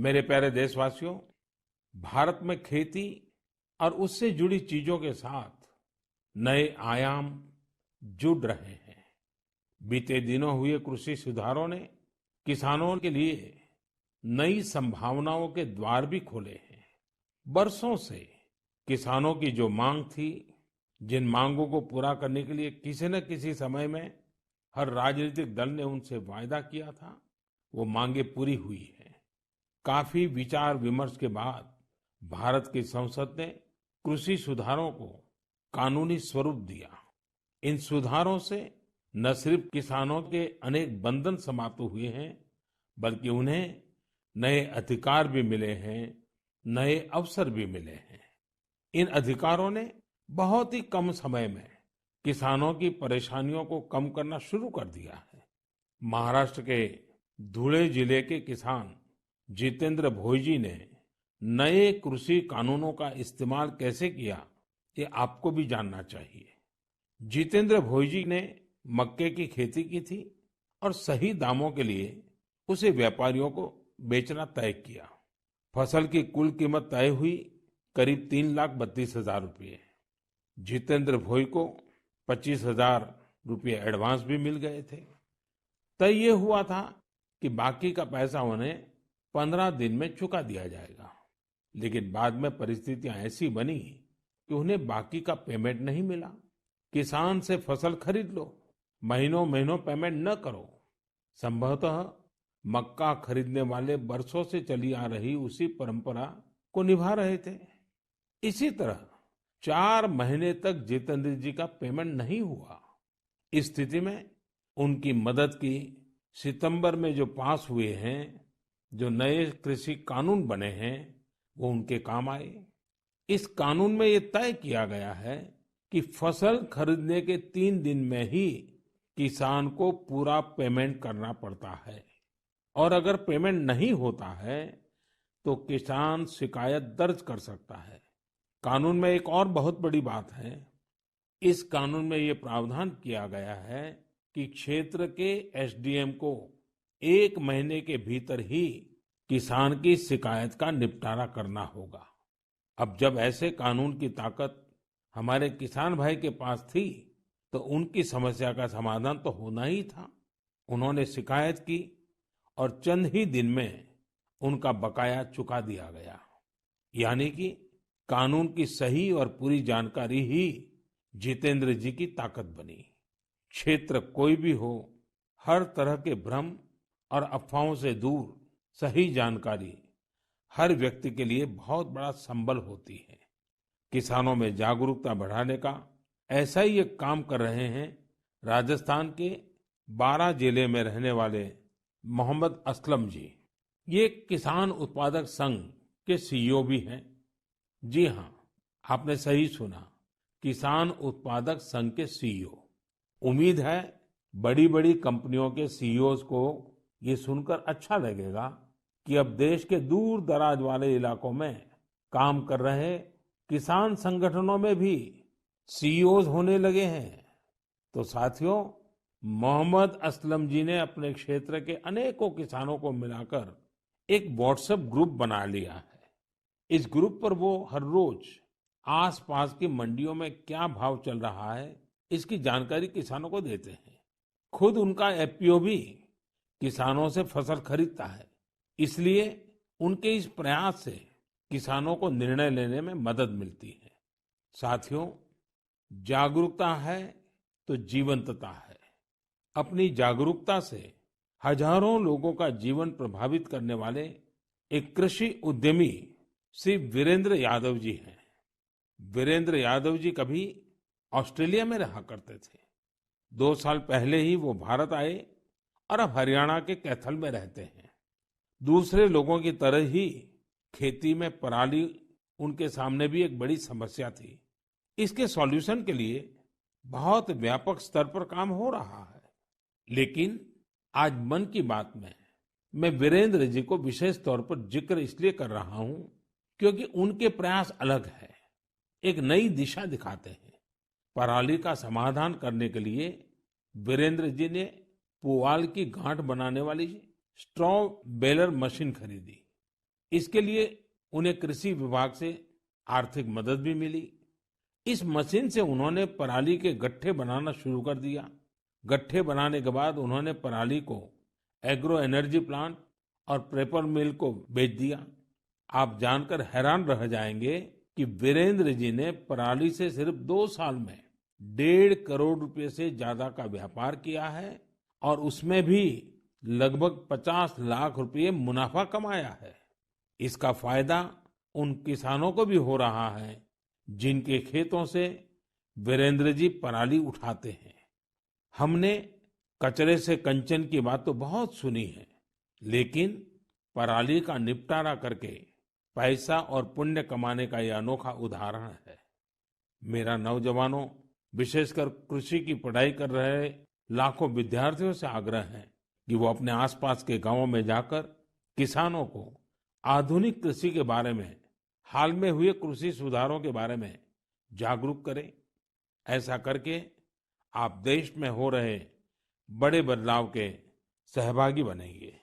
मेरे प्यारे देशवासियों, भारत में खेती और उससे जुड़ी चीजों के साथ नए आयाम जुड़ रहे हैं। बीते दिनों हुए कृषि सुधारों ने किसानों के लिए नई संभावनाओं के द्वार भी खोले हैं। बरसों से किसानों की जो मांग थी, जिन मांगों को पूरा करने के लिए किसी न किसी समय में हर राजनीतिक दल ने उनसे वायदा किया था, वो मांगे पूरी हुई हैं। काफी विचार विमर्श के बाद भारत की संसद ने कृषि सुधारों को कानूनी स्वरूप दिया। इन सुधारों से न सिर्फ किसानों के अनेक बंधन समाप्त हुए हैं, बल्कि उन्हें नए अधिकार भी मिले हैं, नए अवसर भी मिले हैं। इन अधिकारों ने बहुत ही कम समय में किसानों की परेशानियों को कम करना शुरू कर दिया है। महाराष्ट्र के धुले जिले के किसान जितेंद्र भोईजी ने नए कृषि कानूनों का इस्तेमाल कैसे किया, ये आपको भी जानना चाहिए। जितेंद्र भोईजी ने मक्के की खेती की थी और सही दामों के लिए उसे व्यापारियों को बेचना तय किया। फसल की कुल कीमत तय हुई करीब 3,32,000 रुपये। जितेंद्र भोई को 25,000 रुपये एडवांस भी मिल गए थे। तय ये हुआ था कि बाकी का पैसा उन्हें 15 दिन में चुका दिया जाएगा। लेकिन बाद में परिस्थितियां ऐसी बनी कि उन्हें बाकी का पेमेंट नहीं मिला। किसान से फसल खरीद लो, महीनों महीनों पेमेंट न करो। संभवतः मक्का खरीदने वाले बरसों से चली आ रही उसी परंपरा को निभा रहे थे। इसी तरह 4 महीने तक जितेंद्र जी का पेमेंट नहीं हुआ। इस स्थिति में उनकी मदद की सितंबर में जो पास हुए हैं, जो नए कृषि कानून बने हैं, वो उनके काम आए। इस कानून में ये तय किया गया है कि फसल खरीदने के 3 दिन में ही किसान को पूरा पेमेंट करना पड़ता है, और अगर पेमेंट नहीं होता है तो किसान शिकायत दर्ज कर सकता है। कानून में एक और बहुत बड़ी बात है। इस कानून में ये प्रावधान किया गया है कि क्षेत्र के एसडीएम को 1 महीने के भीतर ही किसान की शिकायत का निपटारा करना होगा। अब जब ऐसे कानून की ताकत हमारे किसान भाई के पास थी, तो उनकी समस्या का समाधान तो होना ही था। उन्होंने शिकायत की और चंद ही दिन में उनका बकाया चुका दिया गया। यानी कि कानून की सही और पूरी जानकारी ही जितेंद्र जी की ताकत बनी। क्षेत्र कोई भी हो, हर तरह के भ्रम और अफवाहों से दूर सही जानकारी हर व्यक्ति के लिए बहुत बड़ा संबल होती है। किसानों में जागरूकता बढ़ाने का ऐसा ही एक काम कर रहे हैं राजस्थान के 12 जिले में रहने वाले मोहम्मद असलम जी। ये किसान उत्पादक संघ के सीईओ भी हैं। जी हाँ, आपने सही सुना, किसान उत्पादक संघ के सीईओ। उम्मीद है बड़ी बड़ी कंपनियों के सीईओज को ये सुनकर अच्छा लगेगा कि अब देश के दूर दराज वाले इलाकों में काम कर रहे किसान संगठनों में भी सीईओज होने लगे हैं। तो साथियों, मोहम्मद असलम जी ने अपने क्षेत्र के अनेकों किसानों को मिलाकर एक व्हाट्सएप ग्रुप बना लिया है। इस ग्रुप पर वो हर रोज आसपास की मंडियों में क्या भाव चल रहा है, इसकी जानकारी किसानों को देते हैं। खुद उनका एफपीओ भी किसानों से फसल खरीदता है। इसलिए उनके इस प्रयास से किसानों को निर्णय लेने में मदद मिलती है। साथियों, जागरूकता है तो जीवंतता है। अपनी जागरूकता से हजारों लोगों का जीवन प्रभावित करने वाले एक कृषि उद्यमी श्री वीरेंद्र यादव जी हैं। वीरेंद्र यादव जी कभी ऑस्ट्रेलिया में रहा करते थे। 2 साल पहले ही वो भारत आए और अब हरियाणा के कैथल में रहते हैं। दूसरे लोगों की तरह ही खेती में पराली उनके सामने भी एक बड़ी समस्या थी। इसके सॉल्यूशन के लिए बहुत व्यापक स्तर पर काम हो रहा है। लेकिन आज मन की बात में मैं वीरेंद्र जी को विशेष तौर पर जिक्र इसलिए कर रहा हूं क्योंकि उनके प्रयास अलग है, एक नई दिशा दिखाते हैं। पराली का समाधान करने के लिए वीरेंद्र जी ने पुआल की गांठ बनाने वाली स्ट्रॉ बेलर मशीन खरीदी। इसके लिए उन्हें कृषि विभाग से आर्थिक मदद भी मिली। इस मशीन से उन्होंने पराली के गट्ठे बनाना शुरू कर दिया। गट्ठे बनाने के बाद उन्होंने पराली को एग्रो एनर्जी प्लांट और पेपर मिल को बेच दिया। आप जानकर हैरान रह जाएंगे कि वीरेंद्र जी ने पराली से सिर्फ 2 साल में 1.5 करोड़ रुपए से ज्यादा का व्यापार किया है और उसमें भी लगभग 50 लाख रुपए मुनाफा कमाया है। इसका फायदा उन किसानों को भी हो रहा है जिनके खेतों से वीरेंद्र जी पराली उठाते हैं। हमने कचरे से कंचन की बात तो बहुत सुनी है, लेकिन पराली का निपटारा करके पैसा और पुण्य कमाने का यह अनोखा उदाहरण है। मेरा नौजवानों, विशेषकर कृषि की पढ़ाई कर रहे लाखों विद्यार्थियों से आग्रह है कि वो अपने आसपास के गांवों में जाकर किसानों को आधुनिक कृषि के बारे में, हाल में हुए कृषि सुधारों के बारे में जागरूक करें। ऐसा करके आप देश में हो रहे बड़े बदलाव के सहभागी बनेंगे।